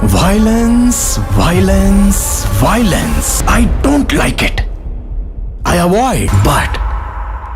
Violence, violence, violence. I don't like it. I avoid, but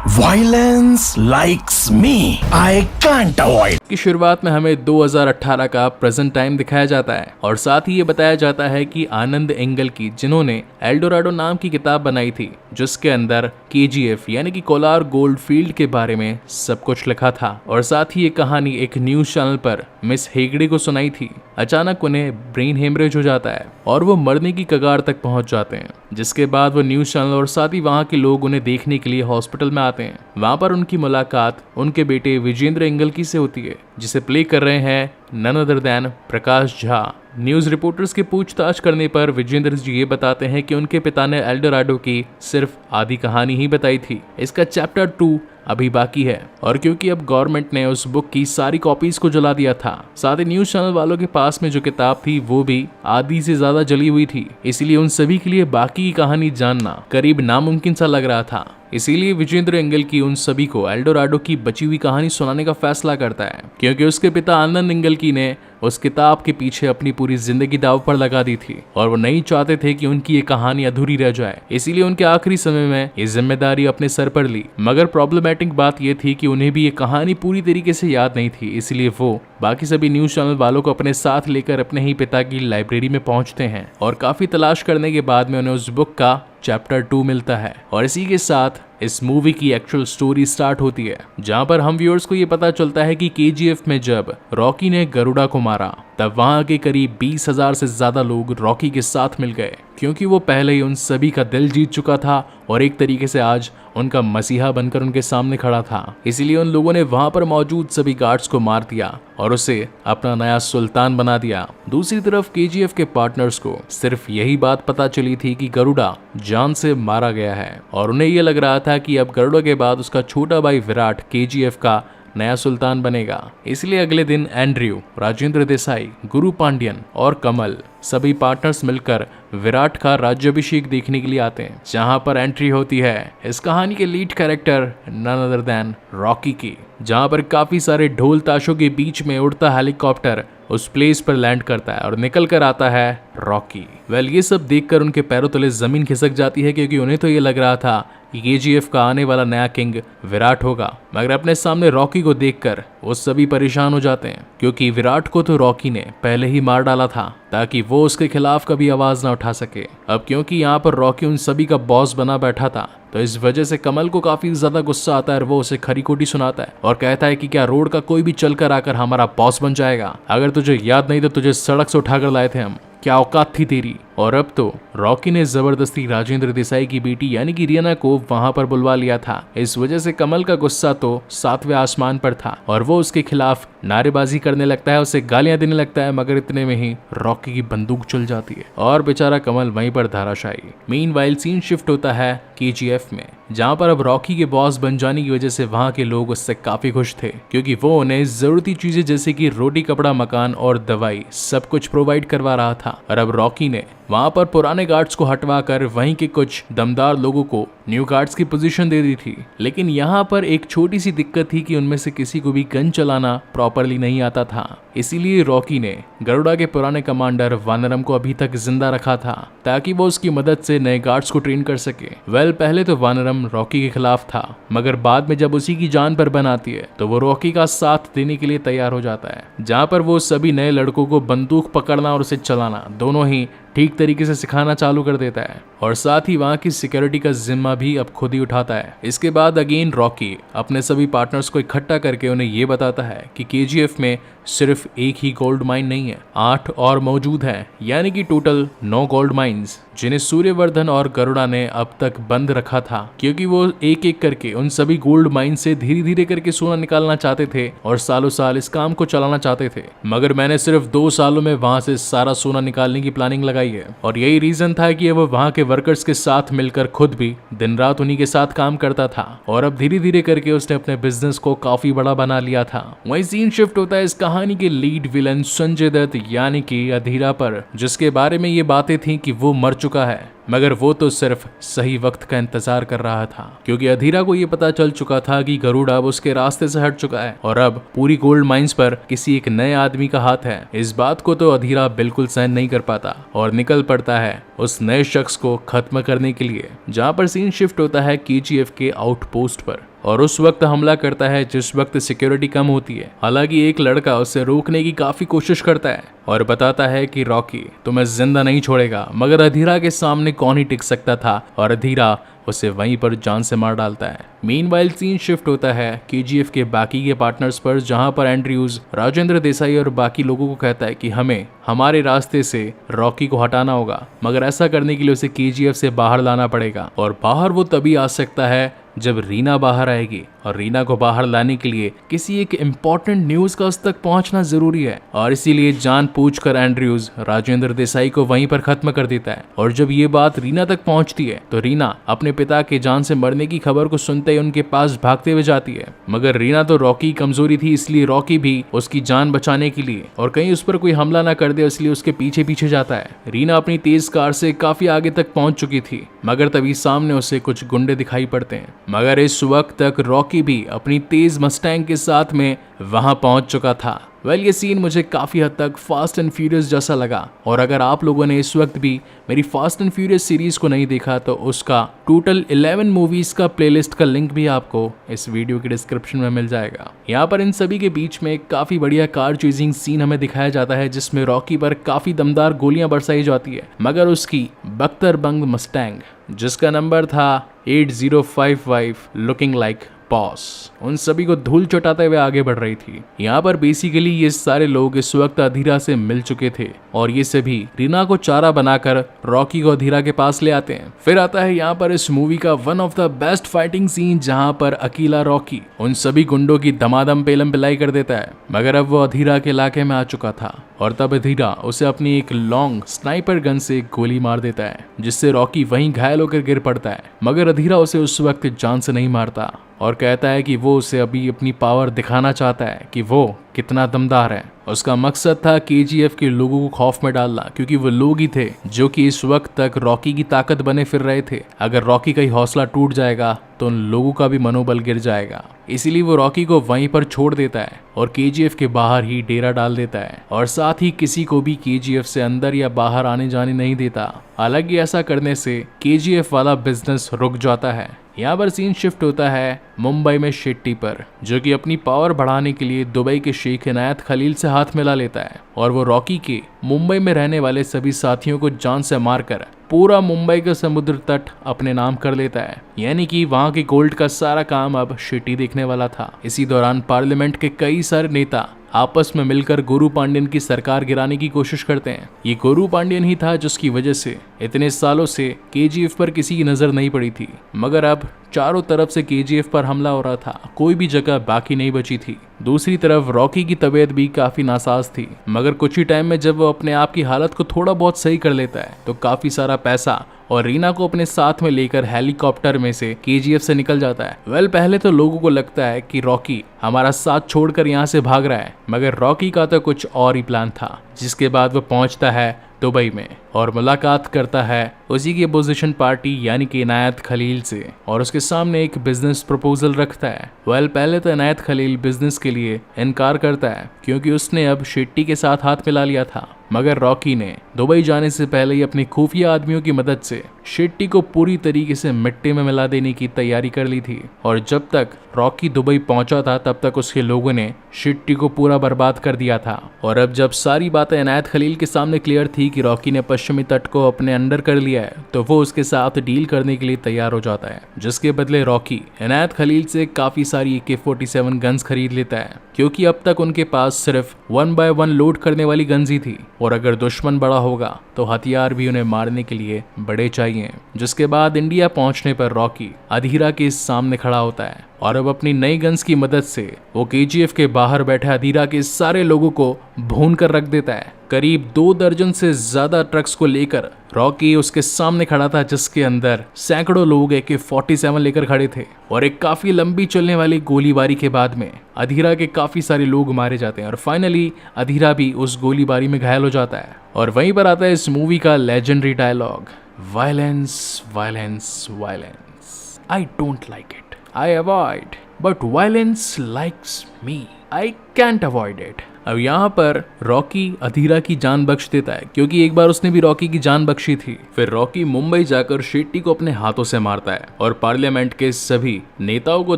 violence likes me. I can't avoid. की शुरुआत में हमें 2018 का present time दिखाया जाता है और साथ ही ये बताया जाता है कि आनंद एंगल की जिन्होंने एल्डोराडो नाम की किताब बनाई थी जिसके अंदर KGF यानी कि कोलार गोल्ड फील्ड के बारे में सब कुछ लिखा था और साथ ही ये कहानी एक न्यूज चैनल पर मिस हेगड़े को सुनाई थी। अचानक उन्हें ब्रेन हेमरेज हो जाता है और वो मरने की कगार तक पहुंच जाते हैं, जिसके बाद वो न्यूज चैनल और साथ ही वहाँ के लोग उन्हें देखने के लिए हॉस्पिटल में आते हैं। वहाँ पर उनकी मुलाकात उनके बेटे विजेंद्र एंगल की से होती है जिसे प्ले कर रहे हैं none other then Prakash Jha. News reporters की पूछताछ करने पर विजेंद्र जी ये बताते हैं कि उनके पिता ने एल्डोराडो की सिर्फ आधी कहानी ही बताई थी, इसका चैप्टर 2 अभी बाकी है। और क्योंकि अब गवर्नमेंट ने उस बुक की सारी कॉपीज को जला दिया था, साथ ही न्यूज चैनल वालों के पास में जो किताब थी वो भी आधी से ज्यादा जली हुई थी, इसीलिए उन सभी के लिए बाकी की कहानी जानना करीब नामुमकिन सा लग रहा था। इसीलिए विजेंद्र एंगल की उन सभी को एल्डोराडो की बची हुई कहानी सुनाने का फैसला करता है, क्योंकि उसके पिता आनंद एंगल की ने उस किताब के पीछे अपनी पूरी जिंदगी दांव पर लगा दी थी और वो नहीं चाहते थे कि उनकी ये कहानी अधूरी रह जाए। इसीलिए उनके आखिरी समय में ये जिम्मेदारी अपने सर पर ली। मगर प्रॉब्लमेटिक बात ये थी कि उन्हें भी ये कहानी पूरी तरीके से याद नहीं थी, इसलिए वो बाकी सभी न्यूज चैनल वालों को अपने साथ लेकर अपने ही पिता की लाइब्रेरी में पहुंचते हैं और काफी तलाश करने के बाद में उन्हें उस बुक का चैप्टर 2 मिलता है। और इसी के साथ इस मूवी की एक्चुअल स्टोरी स्टार्ट होती है, जहां पर हम व्यूअर्स को ये पता चलता है कि KGF में जब रॉकी ने गरुड़ा को मारा तब वहां के करीब 20,000 से ज्यादा लोग रॉकी के साथ मिल गए, क्योंकि वो पहले ही उन सभी का दिल जीत चुका था और एक तरीके से आज उनका मसीहा बनकर उनके सामने खड़ा था। इसीलिए उन लोगों ने वहां पर मौजूद सभी गार्ड्स को मार दिया और उसे अपना नया सुल्तान बना दिया। दूसरी तरफ KGF के पार्टनर्स को सिर्फ यही बात पता चली थी कि गरुड़ा जान से मारा गया है और उन्हें यह लग रहा था कि अब गरुड़ा के बाद उसका छोटा भाई विराट KGF का नया सुल्तान बनेगा। इसलिए अगले दिन एंड्रयू, राजेंद्र देसाई, गुरु पांड्यन और कमल सभी पार्टनर्स मिलकर विराट का राज्याभिषेक देखने के लिए आते हैं, जहां पर एंट्री होती है इस कहानी के lead character none other than Rocky की, जहां पर काफी सारे ढोल ताशों के बीच में उड़ता हेलीकॉप्टर उस प्लेस पर लैंड करता है और निकल कर आता है रॉकी। ये सब देखकर उनके पैरों तले जमीन खिसक जाती है, क्योंकि उन्हें तो ये लग रहा था कि KGF का आने वाला नया किंग विराट होगा। मगर अपने सामने रॉकी को देखकर वो सभी परेशान हो जाते हैं, क्योंकि विराट को तो रॉकी ने पहले ही मार डाला था ताकि वो उसके खिलाफ कभी आवाज ना उठा सके। अब क्योंकि यहाँ पर रॉकी उन सभी का बॉस बना बैठा था, तो इस वजह से कमल को काफी ज्यादा गुस्सा आता है और वो उसे खरी खोटी सुनाता है और कहता है कि क्या रोड का कोई भी चल कर आकर हमारा बॉस बन जाएगा? अगर तुझे याद नहीं तो तुझे सड़क से उठाकर लाए थे हम, क्या औकात थी तेरी? और अब तो रॉकी ने जबरदस्ती राजेंद्र देसाई की बेटी यानी कि रियाना को वहां पर बुलवा लिया था। इस वजह से कमल का गुस्सा तो 7वें आसमान पर था और वो उसके खिलाफ नारेबाजी करने लगता है, उसे गालियां देने लगता है। मगर इतने में ही रॉकी की बंदूक चल जाती है और बेचारा कमल वहीं पर धाराशायी। मीनवाइल सीन शिफ्ट होता है KGF में, जहाँ पर अब रॉकी के बॉस बन जाने की वजह से वहाँ के लोग उससे काफी खुश थे, क्योंकि वो उन्हें जरूरती चीजें जैसे कि रोटी, कपड़ा, मकान और दवाई सब कुछ प्रोवाइड करवा रहा था। और अब रॉकी ने वहां पर पुराने गार्ड्स को हटवाकर वहीं के कुछ दमदार लोगों को न्यू गार्ड्स की पोजीशन दे दी थी। लेकिन यहाँ पर एक छोटी सी दिक्कत थी कि उनमें से किसी को भी गन चलाना प्रॉपरली नहीं आता था। इसीलिए रॉकी ने गरुड़ा के पुराने कमांडर वानरम को अभी तक जिंदा रखा था ताकि वो उसकी मदद से नए गार्ड्स को ट्रेन कर सके। पहले तो वानरम रॉकी के खिलाफ था, मगर बाद में जब उसी की जान पर बन आती है तो वो रॉकी का साथ देने के लिए तैयार हो जाता है, जहाँ पर वो सभी नए लड़कों को बंदूक पकड़ना और उसे चलाना दोनों ही ठीक तरीके से सिखाना चालू कर देता है और साथ ही वहाँ की सिक्योरिटी का जिम्मा भी अब खुद ही उठाता है। इसके बाद अगेन रॉकी अपने सभी पार्टनर्स को इकट्ठा करके उन्हें ये बताता है कि KGF में सिर्फ एक ही गोल्ड माइन नहीं है, 8 और मौजूद है, यानी कि टोटल 9 गोल्ड माइंस, जिन्हें सूर्यवर्धन और गरुड़ा ने अब तक बंद रखा था, क्योंकि वो एक एक करके उन सभी गोल्ड माइन से धीरे धीरे करके सोना निकालना चाहते थे और सालों साल इस काम को चलाना चाहते थे। मगर मैंने सिर्फ 2 सालों में वहां से सारा सोना निकालने की प्लानिंग लगाई है और यही रीजन था कि वो वहां के वर्कर्स के साथ मिलकर खुद भी दिन रात उन्हीं के साथ काम करता था और अब धीरे धीरे करके उसने अपने बिजनेस को काफी बड़ा बना लिया था। वहीं सीन शिफ्ट होता है इस कहानी के लीड विलन संजय दत्त यानी कि अधीरा पर, जिसके बारे में ये बातें थी कि वो मर चुका है। मगर वो तो सिर्फ सही वक्त का इंतजार कर रहा था, क्योंकि अधीरा को ये पता चल चुका था कि गरुड़ अब उसके रास्ते से हट चुका है और अब पूरी गोल्ड माइंस पर किसी एक नए आदमी का हाथ है। इस बात को तो अधीरा बिल्कुल सहन नहीं कर पाता और निकल पड़ता है उस नए शख्स को खत्म करने के लिए। जहाँ पर सीन शिफ्ट होता है केजीएफ के आउटपोस्ट पर और उस वक्त हमला करता है जिस वक्त सिक्योरिटी कम होती है। हालांकि एक लड़का उसे रोकने की काफी कोशिश करता है और बताता है कि रॉकी तुम्हें जिंदा नहीं छोड़ेगा, मगर अधीरा के सामने कौन ही टिक सकता था और अधीरा उसे वहीं पर जान से मार डालता है। मीनवाइल सीन शिफ्ट होता है केजीएफ के बाकी के पार्टनर्स पर, जहां पर एंड्रयूज राजेंद्र देसाई और बाकी लोगों को कहता है कि हमें हमारे रास्ते से रॉकी को हटाना होगा, मगर ऐसा करने के लिए उसे केजीएफ से बाहर लाना पड़ेगा और बाहर वो तभी आ सकता है जब रीना बाहर आएगी और रीना को बाहर लाने के लिए किसी एक इम्पोर्टेंट न्यूज का उस तक पहुंचना जरूरी है और इसीलिए जानबूझकर एंड्रयूज राजेंद्र देसाई को वहीं पर खत्म कर देता है। और जब ये बात रीना तक पहुंचती है तो रीना अपने पिता के जान से मरने की खबर को सुनते ही उनके पास भागते हुए जाती है, मगर रीना तो रॉकी की कमजोरी थी, इसलिए रॉकी भी उसकी जान बचाने के लिए और कहीं उस पर कोई हमला न कर दे इसलिए उसके पीछे पीछे जाता है। रीना अपनी तेज कार से काफी आगे तक पहुंच चुकी थी, मगर तभी सामने उसे कुछ गुंडे दिखाई पड़ते हैं, मगर इस वक्त तक रॉकी भी अपनी तेज मस्टैंग के साथ में वहां पहुंच चुका था। ये सीन मुझे काफी हद तक फास्ट एंड फ्यूरियस जैसा लगा और अगर आप लोगों ने इस वक्त भी मेरी फास्ट एंड फ्यूरियस सीरीज को नहीं देखा तो उसका टोटल 11 मूवीज का प्लेलिस्ट का लिंक भी आपको इस वीडियो के डिस्क्रिप्शन में मिल जाएगा। यहाँ पर इन सभी के बीच में काफी बढ़िया कार चेजिंग सीन हमें दिखाया जाता है, जिसमें रॉकी पर काफी दमदार गोलियां बरसाई जाती है, मगर उसकी बख्तरबंद मस्टैंग जिसका नंबर था 8055 लुकिंग लाइक बॉस उन सभी को धूल चटाते हुए आगे बढ़ रही थी। यहाँ पर बेसिकली ये सारे लोग इस वक्त अधीरा से मिल चुके थे और ये सभी रीना को चारा बनाकर रॉकी को अधीरा के पास ले आते हैं। फिर आता है यहाँ पर इस मूवी का one of the best fighting scene, जहाँ पर अकेला रॉकी उन सभी गुंडों की दमादम पेलम पिलाई कर देता है, मगर अब वो अधीरा के इलाके में आ चुका था और तब अधीरा उसे अपनी एक लॉन्ग स्नाइपर गन से गोली मार देता है, जिससे रॉकी वहीं घायल होकर गिर पड़ता है, मगर अधीरा उसे उस वक्त जान से नहीं मारता और कहता है कि वो उसे अभी अपनी पावर दिखाना चाहता है कि वो कितना दमदार है। उसका मकसद था केजीएफ के लोगों को खौफ में डालना, क्योंकि वो लोग ही थे जो कि इस वक्त तक रॉकी की ताकत बने फिर रहे थे। अगर रॉकी का हौसला टूट जाएगा तो उन लोगों का भी मनोबल गिर जाएगा, इसीलिए वो रॉकी को वहीं पर छोड़ देता है और केजीएफ के बाहर ही डेरा डाल देता है और साथ ही किसी को भी केजीएफ से अंदर या बाहर आने जाने नहीं देता। हालांकि ऐसा करने से केजीएफ वाला बिजनेस रुक जाता है। यहाँ पर सीन शिफ्ट होता है मुंबई में शेट्टी पर, जो कि अपनी पावर बढ़ाने के लिए दुबई के शेख इनायत खलील से हाथ मिला लेता है और वो रॉकी के मुंबई में रहने वाले सभी साथियों को जान से मारकर पूरा मुंबई का समुद्र तट अपने नाम कर लेता है, यानी कि वहाँ के गोल्ड का सारा काम अब शेट्टी देखने वाला था। इसी दौरान पार्लियामेंट के कई सारे नेता आपस में मिलकर गुरु पांड्यन की सरकार गिराने की कोशिश करते हैं। ये गुरु पांड्यन ही था जिसकी वजह से इतने सालों से केजीएफ पर किसी की नजर नहीं पड़ी थी, मगर अब चारों तरफ से केजीएफ पर हमला हो रहा था, कोई भी जगह बाकी नहीं बची थी। दूसरी तरफ रॉकी की तबीयत भी काफी नासाज थी, मगर कुछ ही टाइम में जब वो अपने आप की हालत को थोड़ा बहुत सही कर लेता है तो काफी सारा पैसा और रीना को अपने साथ में लेकर हेलीकॉप्टर में से केजीएफ से निकल जाता है। पहले तो लोगों को लगता है कि रॉकी हमारा साथ छोड़कर यहाँ से भाग रहा है, मगर रॉकी का तो कुछ और ही प्लान था। जिसके बाद वो पहुंचता है दुबई में और मुलाकात करता है उसी की अपोजिशन पार्टी यानी कि इनायत खलील से और उसके सामने एक बिजनेस प्रपोजल रखता है। पहले तो इनायत खलील बिजनेस के लिए इनकार करता है, क्योंकि उसने अब शेट्टी के साथ हाथ मिला लिया था, मगर रॉकी ने दुबई जाने से पहले ही अपनी खुफिया आदमियों की मदद से शेट्टी को पूरी तरीके से मिट्टी में मिला देने की तैयारी कर ली थी और जब तक रॉकी दुबई पहुंचा था तब तक उसके लोगों ने शेट्टी को पूरा बर्बाद कर दिया था। और अब जब सारी बातें इनायत खलील के सामने क्लियर थी कि रॉकी ने पश्चिमी तट को अपने अंडर कर लिया है, तो वो उसके साथ डील करने के लिए तैयार हो जाता है, जिसके बदले रॉकी इनायत खलील से काफी सारी AK-47 गन्स खरीद लेता है, क्योंकि अब तक उनके पास सिर्फ 1 by 1 लोड करने वाली गन्स ही थी और अगर दुश्मन बड़ा होगा तो हथियार भी उन्हें मारने के लिए बड़े चाहिए। जिसके बाद इंडिया पहुंचने पर रॉकी अधीरा के सामने खड़ा होता है और अब अपनी नई गन्स की मदद से वो केजीएफ के बाहर बैठे अधीरा के सारे लोगों को भून कर रख देता है। करीब 2 दर्जन से ज्यादा ट्रक्स को लेकर रॉकी उसके सामने खड़ा था, जिसके अंदर सैकड़ों लोग AK-47 लेकर खड़े थे और एक काफी लंबी चलने वाली गोलीबारी के बाद में अधीरा के काफी सारे लोग मारे जाते हैं और फाइनली अधीरा भी उस गोलीबारी में घायल हो जाता है। और वहीं पर आता है इस मूवी का legendary dialogue, violence violence violence I don't like it, I avoid, but violence likes me, I can't avoid it. अब यहाँ पर रॉकी अधीरा की जान बख्श देता है, क्योंकि एक बार उसने भी रॉकी की जान बख्शी थी। फिर रॉकी मुंबई जाकर शेट्टी को अपने हाथों से मारता है और पार्लियामेंट के सभी नेताओं को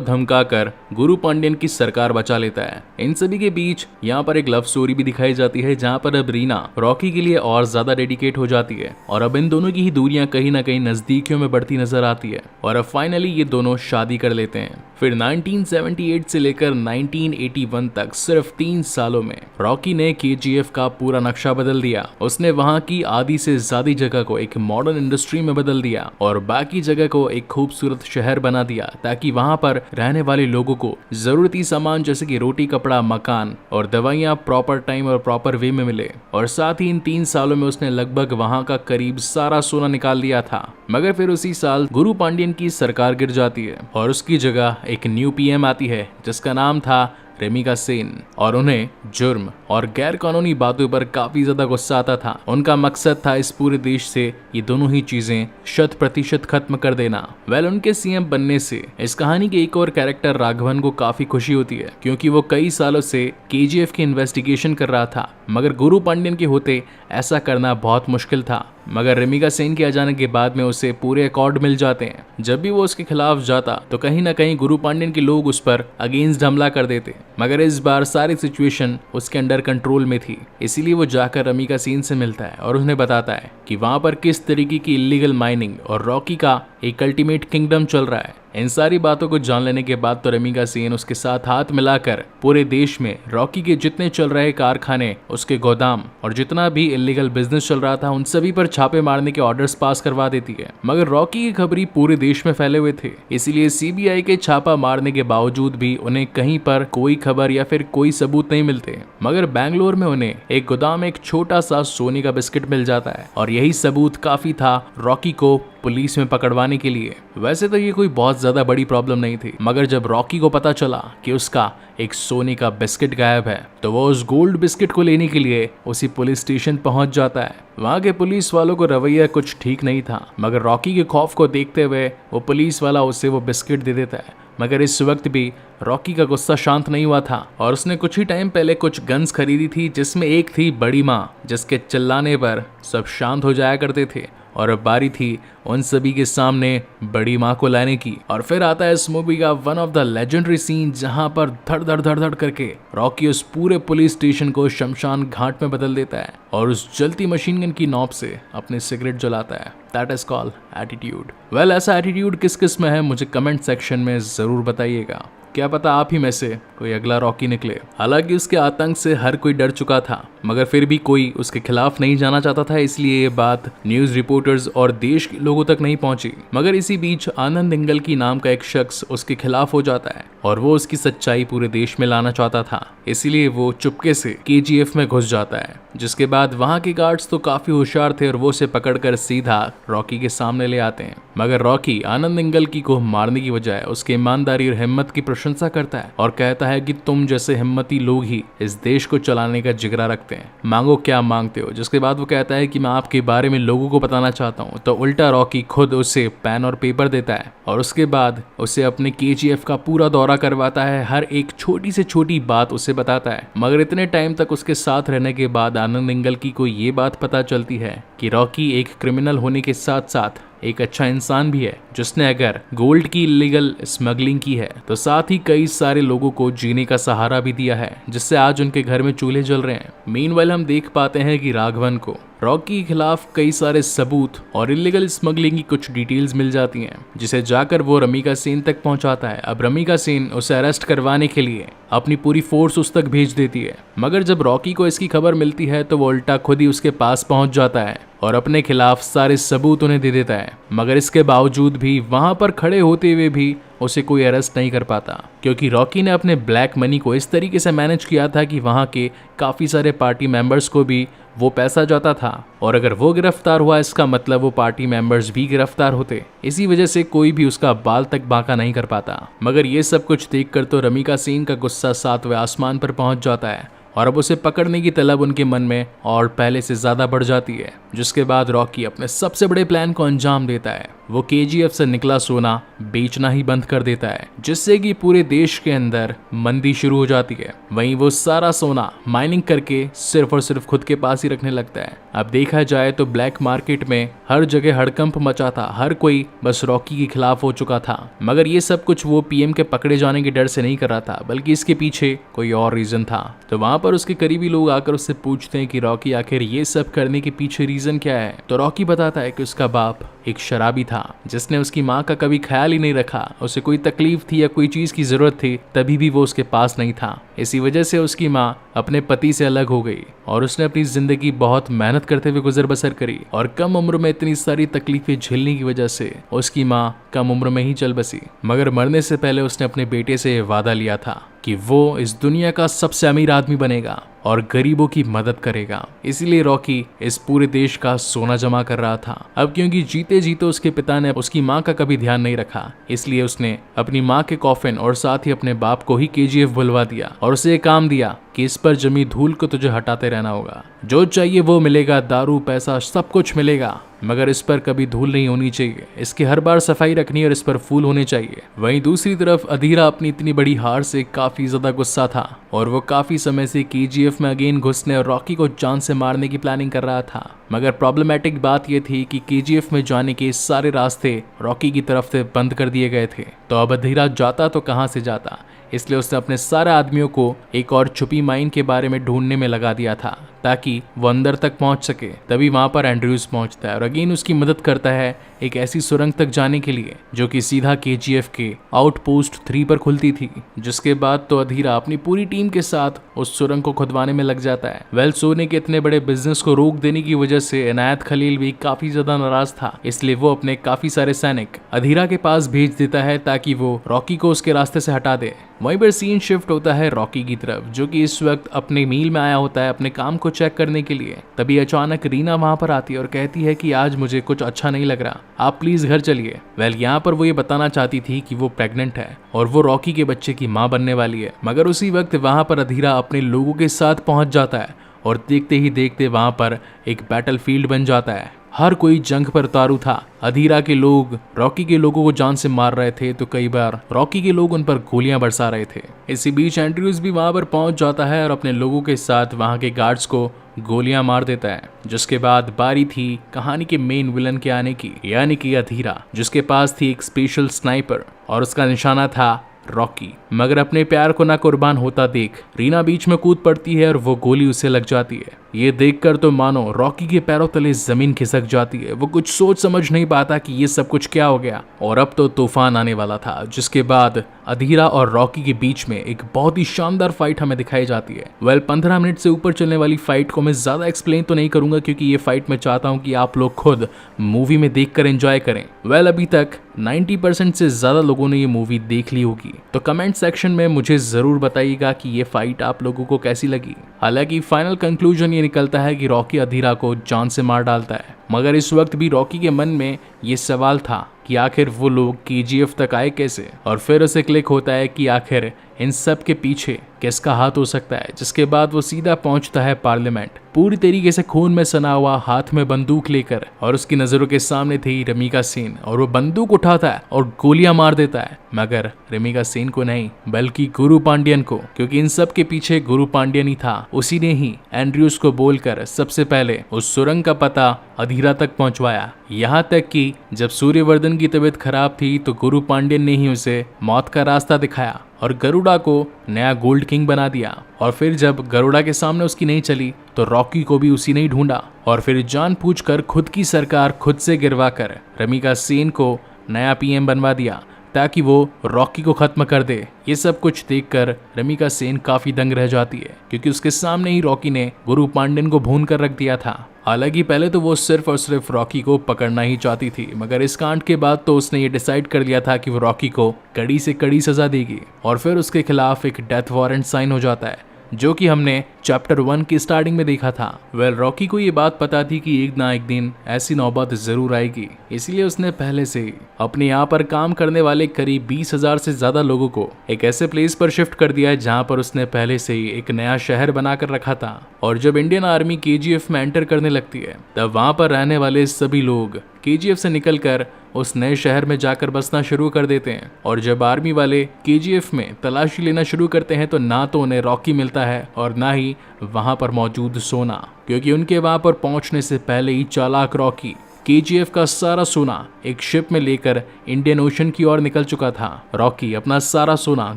धमकाकर गुरु पांड्यन की सरकार बचा लेता है। इन सभी के बीच यहाँ पर एक लव स्टोरी भी दिखाई जाती है, जहाँ पर अब रीना रॉकी के लिए और ज्यादा डेडिकेट हो जाती है और अब इन दोनों की ही दूरियां कहीं ना कहीं नजदीकियों में बढ़ती नजर आती है और अब फाइनली ये दोनों शादी कर लेते हैं। फिर 1978 से लेकर 1981 तक सिर्फ 3 सालों में रॉकी ने केजीएफ का पूरा नक्शा बदल दिया। उसने वहां की आधी से ज्यादा जगह को एक मॉडर्न इंडस्ट्री में बदल दिया और बाकी जगह को एक खूबसूरत शहर बना दिया, ताकि वहां पर रहने वाले लोगों को जरूरती सामान जैसे कि रोटी, कपड़ा, मकान और दवाइयां प्रॉपर टाइम और प्रॉपर वे में मिले। और साथ ही इन 3 सालों में उसने लगभग वहां का करीब सारा सोना निकाल लिया था। मगर फिर उसी साल गुरु पांड्यन की सरकार गिर जाती है और उसकी जगह एक न्यू पीएम आती है जिसका नाम था रेमिका सेन, और उन्हें जुर्म और गैर कानूनी बातों पर काफी ज्यादा गुस्सा आता था। उनका मकसद था इस पूरे देश से ये दोनों ही चीजें 100% खत्म कर देना। उनके सीएम बनने से इस कहानी के एक और कैरेक्टर राघवन को काफी खुशी होती है, क्योंकि वो कई सालों से केजीएफ की इन्वेस्टिगेशन कर रहा था, मगर गुरु पांड्यन के होते ऐसा करना बहुत मुश्किल था। मगर रेमिका सेन के आ जाने के बाद में उसे पूरे अकॉर्ड मिल जाते हैं। जब भी वो उसके खिलाफ जाता तो कहीं ना कहीं गुरु पांड्यन के लोग उस पर अगेंस्ट हमला कर देते, मगर इस बार सारी सिचुएशन उसके अंडर कंट्रोल में थी। इसीलिए वो जाकर रेमिका सेन से मिलता है और उन्हें बताता है कि वहां पर किस तरीके की इलीगल माइनिंग और रॉकी का एक अल्टीमेट किंगडम चल रहा है। इन सारी बातों को जान लेने के बाद तो रेमिका सेन उसके साथ हाथ मिलाकर पूरे देश में रॉकी के जितने चल रहे कारखाने, उसके गोदाम और जितना भी इलीगल बिजनेस चल रहा था उन सभी पर छापे मारने के ऑर्डर्स पास करवा देती है। मगर रॉकी की खबरी पूरे देश में फैले हुए थे, इसीलिए सीबीआई के छापा मारने के बावजूद भी उन्हें कहीं पर कोई खबर या फिर कोई सबूत नहीं मिलते। मगर बैंगलोर में उन्हें एक गोदाम में एक छोटा सा सोने का बिस्किट मिल जाता है और यही सबूत काफी था रॉकी को पुलिस में पकड़वाने के लिए। वैसे तो ये कोई बहुत ज्यादा बड़ी प्रॉब्लम नहीं थी, मगर जब रॉकी को पता चला कि उसका एक सोने का बिस्किट गायब है तो वो उस गोल्ड बिस्किट को लेने के लिए उसी पुलिस स्टेशन पहुंच जाता है। वहां के पुलिस वालों को रवैया कुछ ठीक नहीं था, मगर रॉकी के खौफ को देखते हुए वो पुलिस वाला उसे वो बिस्किट दे देता है। मगर इस वक्त भी रॉकी का गुस्सा शांत नहीं हुआ था और उसने कुछ ही टाइम पहले कुछ गन्स खरीदी थी, जिसमें एक थी बड़ी माँ, जिसके चिल्लाने पर सब शांत हो जाया करते थे, और अब बारी थी उन सभी के सामने बड़ी माँ को लाने की। और फिर आता है इस मूवी का one of the legendary scene, जहां पर धड़ धड़ धड़ धड़ करके रॉकी उस पूरे पुलिस स्टेशन को शमशान घाट में बदल देता है और उस जलती मशीन गन की नॉब से अपने सिगरेट जलाता है। That is called attitude. Well, ऐसा एटीट्यूड किस किस में है मुझे कमेंट सेक्शन में जरूर बताइएगा। क्या पता आप ही में से कोई अगला रॉकी निकले। हालांकि उसके आतंक से हर कोई डर चुका था, मगर फिर भी कोई उसके खिलाफ नहीं जाना चाहता था, इसलिए ये बात न्यूज रिपोर्टर्स और देश के लोगों तक नहीं पहुंची। मगर इसी बीच आनंद इंगल की नाम का एक शख्स उसके खिलाफ हो जाता है और वो उसकी सच्चाई पूरे देश में लाना चाहता था, इसीलिए वो चुपके से केजीएफ में घुस जाता है। जिसके बाद वहां के गार्ड्स तो काफी होशियार थे और वो उसे पकड़कर सीधा रॉकी के सामने ले आते हैं। मगर रॉकी आनंद इंगल की को मारने की बजाय उसके ईमानदारी और हिम्मत की प्रशंसा करता है और कहता है कि तुम जैसे हिम्मती लोग ही इस देश को चलाने का जिगरा रखते हैं, मांगो क्या मांगते हो। जिसके बाद वो कहता है कि मैं आपके बारे में लोगों को बताना चाहता हूँ। तो उल्टा रॉकी खुद उसे पेन और पेपर देता है और उसके बाद उसे अपने केजीएफ का पूरा दौरा करवाता है, हर एक छोटी से छोटी बात उसे बताता है। मगर इतने टाइम तक उसके साथ रहने के बाद आनंद इंगल की को ये बात पता चलती है कि रॉकी एक क्रिमिनल होने के साथ साथ एक अच्छा इंसान भी है, जिसने अगर गोल्ड की इलीगल स्मगलिंग की है तो साथ ही कई सारे लोगों को जीने का सहारा भी दिया है, जिससे आज उनके घर में चूल्हे जल रहे हैं। मीनवाइल हम देख पाते हैं कि राघवन को रॉकी के खिलाफ कई सारे सबूत और इलीगल स्मगलिंग की कुछ डिटेल्स मिल जाती हैं, जिसे जाकर वो रेमिका सेन तक पहुंचाता है। अब रेमिका सेन उसे अरेस्ट करवाने के लिए अपनी पूरी फोर्स उस तक भेज देती है। मगर जब रॉकी को इसकी खबर मिलती है तो वो उल्टा खुद ही उसके पास पहुंच जाता है और अपने खिलाफ सारे सबूत उन्हें दे देता है। मगर इसके बावजूद भी वहां पर खड़े होते हुए भी उसे कोई अरेस्ट नहीं कर पाता, क्योंकि रॉकी ने अपने ब्लैक मनी को इस तरीके से मैनेज किया था कि वहां के काफी सारे पार्टी मेंबर्स को भी वो पैसा जाता था, और अगर वो गिरफ्तार हुआ इसका मतलब वो पार्टी मेंबर्स भी गिरफ्तार होते। इसी वजह से कोई भी उसका बाल तक बांका नहीं कर पाता। मगर ये सब कुछ देखकर तो रेमिका सेन का गुस्सा 7वें आसमान पर पहुंच जाता है और अब उसे पकड़ने की तलब उनके मन में और पहले से ज्यादा बढ़ जाती है। जिसके बाद रॉकी अपने सबसे बड़े प्लान को अंजाम देता है। वो केजीएफ से निकला सोना बेचना ही बंद कर देता है, जिससे कि पूरे देश के अंदर मंदी शुरू हो जाती है। वहीं वो सारा सोना माइनिंग करके सिर्फ और सिर्फ खुद के पास ही रखने लगता है। अब देखा जाए तो ब्लैक मार्केट में हर जगह हड़कंप मचा था, हर कोई बस रॉकी के खिलाफ हो चुका था। मगर ये सब कुछ वो पीएम के पकड़े जाने के डर से नहीं कर रहा था, बल्कि इसके पीछे कोई और रीजन था। तो वहां पर उसके करीबी लोग आकर उससे पूछते हैं कि रॉकी आखिर ये सब करने के पीछे रीजन क्या है। तो रॉकी बताता है कि उसका बाप एक शराबी था जिसने उसकी माँ का कभी ख्याल ही नहीं रखा। उसे कोई तकलीफ थी या कोई चीज की जरूरत थी तभी भी वो उसके पास नहीं था। इसी वजह से उसकी माँ अपने पति से अलग हो गई और उसने अपनी जिंदगी बहुत मेहनत करते हुए गुजर बसर करी और कम उम्र में इतनी सारी तकलीफें झेलने की वजह से उसकी माँ कम उम्र में ही चल बसी। मगर मरने से पहले उसने अपने बेटे से वादा लिया था कि वो इस दुनिया का सबसे अमीर आदमी बनेगा और गरीबों की मदद करेगा। इसीलिए रॉकी इस पूरे देश का सोना जमा कर रहा था। अब क्योंकि जीते जीते उसके पिता ने उसकी माँ का कभी ध्यान नहीं रखा, इसलिए उसने अपनी माँ के कॉफिन और साथ ही अपने बाप को ही केजीएफ बुलवा दिया और उसे एक काम दिया कि इस पर जमी धूल को तुझे हटाते रहना होगा। जो चाहिए वो मिलेगा, दारू पैसा सब कुछ मिलेगा, मगर इस पर कभी धूल नहीं होनी चाहिए। इसकी हर बार सफाई रखनी और इस पर फूल होने चाहिए। वहीं दूसरी तरफ अधीरा अपनी इतनी बड़ी हार से काफी ज्यादा गुस्सा था और वो काफी समय से केजीएफ में अगेन घुसने और रॉकी को जान से मारने की प्लानिंग कर रहा था। मगर प्रॉब्लमेटिक बात यह थी कि केजीएफ में जाने के सारे रास्ते रॉकी की तरफ से बंद कर दिए गए थे। तो अब अधीरा जाता तो कहां से जाता, इसलिए उसने अपने सारे आदमियों को एक और छुपी माइन के बारे में ढूंढने में लगा दिया था ताकि वो अंदर तक पहुंच सके। तभी वहां पर एंड्रयूज पहुंचता है और अगेन उसकी मदद करता है एक ऐसी सुरंग तक जाने के लिए जो कि सीधा केजीएफ के आउटपोस्ट 3 पर खुलती थी। जिसके बाद तो अधीरा अपनी पूरी टीम के साथ उस सुरंग को खुदवाने में लग जाता है। सोने के इतने बड़े बिजनेस को रोक देने की वजह से इनायत खलील भी काफी ज्यादा नाराज था, इसलिए वो अपने काफी सारे सैनिक अधीरा के पास भेज देता है ताकि वो रॉकी को उसके रास्ते से हटा दे। वहीं पर सीन शिफ्ट होता है रॉकी की तरफ, जो कि इस वक्त अपने मील में आया होता है अपने काम को चेक करने के लिए। तभी अचानक रीना वहां पर आती है और कहती है कि आज मुझे कुछ अच्छा नहीं लग रहा, आप प्लीज घर चलिए। यहाँ पर वो ये बताना चाहती थी कि वो प्रेग्नेंट है और वो रॉकी के बच्चे की माँ बनने वाली है। मगर उसी वक्त वहां पर अधीरा अपने लोगों के साथ पहुंच जाता है और देखते ही देखते वहां पर एक बैटलफील्ड बन जाता है। हर कोई जंग पर उतारू था। अधीरा के लोग रॉकी के लोगों को जान से मार रहे थे तो कई बार रॉकी के लोग उन पर गोलियां बरसा रहे थे। इसी बीच एंड्रयूज भी वहां पर पहुंच जाता है और अपने लोगों के साथ वहां के गार्ड्स को गोलियां मार देता है। जिसके बाद बारी थी कहानी के मेन विलन के आने की, यानी कि अधीरा, जिसके पास थी एक स्पेशल स्नाइपर और उसका निशाना था रॉकी। मगर अपने प्यार को ना कुर्बान होता देख रीना बीच में कूद पड़ती है और वो गोली उसे लग जाती है। ये देखकर तो मानो रॉकी के पैरों तले जमीन खिसक जाती है। वो कुछ सोच समझ नहीं पाता कि ये सब कुछ क्या हो गया और अब तो तूफान आने वाला था। जिसके बाद अधीरा और रॉकी के बीच में एक बहुत ही शानदार फाइट हमें दिखाई जाती है। 15 मिनट से ऊपर चलने वाली फाइट को मैं ज्यादा एक्सप्लेन तो नहीं करूंगा क्योंकि ये फाइट मैं चाहता हूं कि आप लोग खुद मूवी में देखकर एंजॉय करें। अभी तक 90% से ज्यादा लोगों ने ये मूवी देख ली होगी, तो कमेंट सेक्शन में मुझे जरूर बताइएगा कि ये फाइट आप लोगों को कैसी लगी। हालांकि फाइनल कंक्लूजन ये निकलता है कि रॉकी अधीरा को जान से मार डालता है, मगर इस वक्त भी रॉकी के मन में ये सवाल था कि आखिर वो लोग केजीएफ तक आए कैसे। और फिर उसे क्लिक होता है कि आखिर इन सब के पीछे किसका हाथ हो सकता है। जिसके बाद वो सीधा पहुंचता है पार्लियामेंट, पूरी तरीके से खून में सना हुआ, हाथ में बंदूक लेकर, और उसकी नजरों के सामने थी रमिका सेन और वो बंदूक उठाता है और गोलियां मार देता है, मगर रमिका सेन को नहीं बल्कि गुरु पांडियन को, क्योंकि इन सब के पीछे गुरु पांडियन ही था। उसी ने ही एंड्रयूज को बोलकर सबसे पहले उस सुरंग का पता अधीरा तक पहुंचवाया। यहाँ तक कि जब सूर्यवर्धन की तबीयत खराब थी तो गुरु पांडियन ने ही उसे मौत का रास्ता दिखाया और गरुड़ा को नया गोल्ड किंग बना दिया। और फिर जब गरुड़ा के सामने उसकी नहीं चली तो रॉकी को भी उसी ने ही ढूंढा और फिर जानबूझकर खुद की सरकार खुद से गिरवा कर रमिका सेन को नया पीएम बनवा दिया ताकि वो रॉकी को खत्म कर दे। ये सब कुछ देखकर रमिका सेन काफी दंग रह जाती है क्योंकि उसके सामने ही रॉकी ने गुरु पांडियन को भून कर रख दिया था। हालांकि पहले तो वो सिर्फ और सिर्फ रॉकी को पकड़ना ही चाहती थी, मगर इस कांड के बाद तो उसने ये डिसाइड कर लिया था कि वो रॉकी को कड़ी से कड़ी सजा देगी और फिर उसके खिलाफ एक डेथ वारंट साइन हो जाता है जो कि हमने चैप्टर 1 की स्टार्टिंग में देखा था। वेल रॉकी को ये बात पता थी कि एक ना एक दिन ऐसी नौबत जरूर आएगी, इसलिए उसने पहले से ही अपने यहाँ पर काम करने वाले करीब 20,000 से ज्यादा लोगों को एक ऐसे प्लेस पर शिफ्ट कर दिया है जहाँ पर उसने पहले से ही एक नया शहर बनाकर रखा था। और जब इंडियन आर्मी KGF में एंटर करने लगती है तब वहाँ पर रहने वाले सभी लोग KGF से निकलकर उस नए शहर में जाकर बसना शुरू कर देते हैं। और जब आर्मी वाले KGF में तलाशी लेना शुरू करते हैं तो ना तो उन्हें रॉकी मिलता है और ना ही वहां पर मौजूद सोना, क्योंकि उनके वहां पर पहुंचने से पहले ही चालाक रॉकी KGF का सारा सोना एक शिप में लेकर इंडियन ओशन की ओर निकल चुका था। रॉकी अपना सारा सोना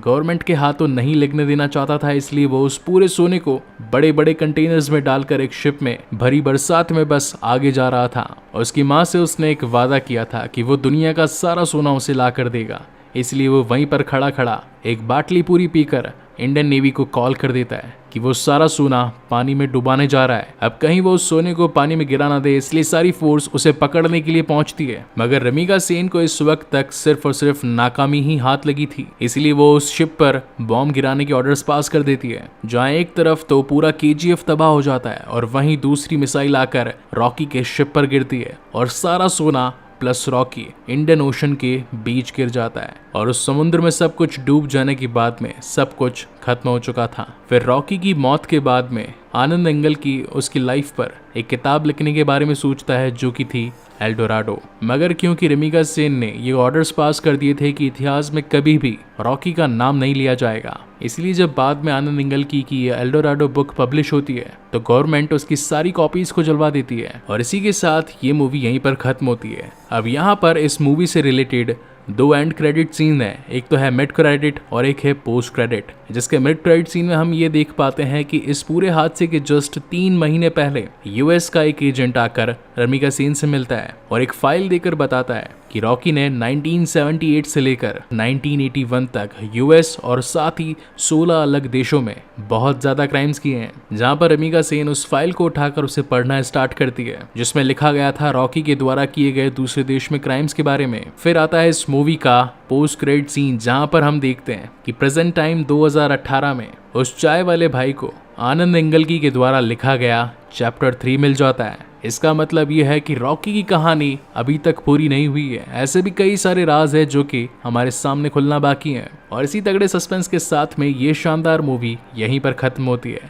गवर्नमेंट के हाथों नहीं लगने देना चाहता था, इसलिए वो उस पूरे सोने को बड़े बड़े कंटेनर्स में डालकर एक शिप में भरी बरसात में बस आगे जा रहा था। और उसकी माँ से उसने एक वादा किया था कि वो दुनिया का सारा सोना उसे ला कर देगा, इसलिए वो वहीं पर खड़ा खड़ा एक बाटली पूरी पीकर इंडियन नेवी को कॉल कर देता है कि वो सारा सोना पानी में डुबाने जा रहा है। अब कहीं वो उस सोने को पानी में गिरा ना दे, इसलिए सारी फोर्स उसे पकड़ने के लिए पहुंचती है। मगर रमीका सेन को इस वक्त तक सिर्फ और सिर्फ नाकामी ही हाथ लगी थी, इसलिए वो उस शिप पर बॉम्ब गिराने के ऑर्डर्स पास कर देती है, जहां एक तरफ तो पूरा KGF तबाह हो जाता है और वहीं दूसरी मिसाइल आकर रॉकी के शिप पर गिरती है और सारा सोना प्लस रॉकी इंडियन ओशन के बीच गिर जाता है। और उस समुद्र में सब कुछ डूब जाने के बाद में सब कुछ खत्म हो चुका था। फिर रॉकी की मौत के बाद में आनंद एंगल की उसकी लाइफ पर एक किताब लिखने के बारे में सोचता है, जो कि थी एल्डोराडो। मगर क्योंकि रमीका सेन ने ये ऑर्डर्स पास कर दिए थे कि इतिहास में कभी भी रॉकी का नाम नहीं लिया जाएगा, इसलिए जब बाद में आनंद एंगल की ये एल्डोराडो बुक पब्लिश होती है तो गवर्नमेंट उसकी सारी कॉपीज को जलवा देती है। और इसी के साथ ये मूवी यहीं पर खत्म होती है। अब यहाँ पर इस मूवी से रिलेटेड 2 एंड क्रेडिट सीन है, एक तो है मिड क्रेडिट और एक है पोस्ट क्रेडिट। जिसके मिड क्रेडिट सीन में हम ये देख पाते हैं कि इस पूरे हादसे के जस्ट 3 महीने पहले US का एक एजेंट आकर रमीका सेन से मिलता है और एक फाइल देकर बताता है कि रॉकी ने 1978 से लेकर 1981 तक US और साथ ही 16 अलग देशों में बहुत ज्यादा क्राइम्स किए हैं। जहां पर रमीका सेन उस फाइल को उठाकर उसे पढ़ना स्टार्ट करती है, जिसमें लिखा गया था रॉकी के द्वारा किए गए दूसरे देश में क्राइम्स के बारे में। फिर आता है इस मूवी का पोस्ट क्रेडिट सीन, जहां पर हम देखते हैं कि प्रेजेंट टाइम 2018 में उस चाय वाले भाई को आनंद एंगल की के द्वारा लिखा गया चैप्टर 3 मिल जाता है। इसका मतलब यह है कि रॉकी की कहानी अभी तक पूरी नहीं हुई है। ऐसे भी कई सारे राज है जो कि हमारे सामने खुलना बाकी है। और इसी तगड़े सस्पेंस के साथ में ये शानदार मूवी यहीं पर खत्म होती है।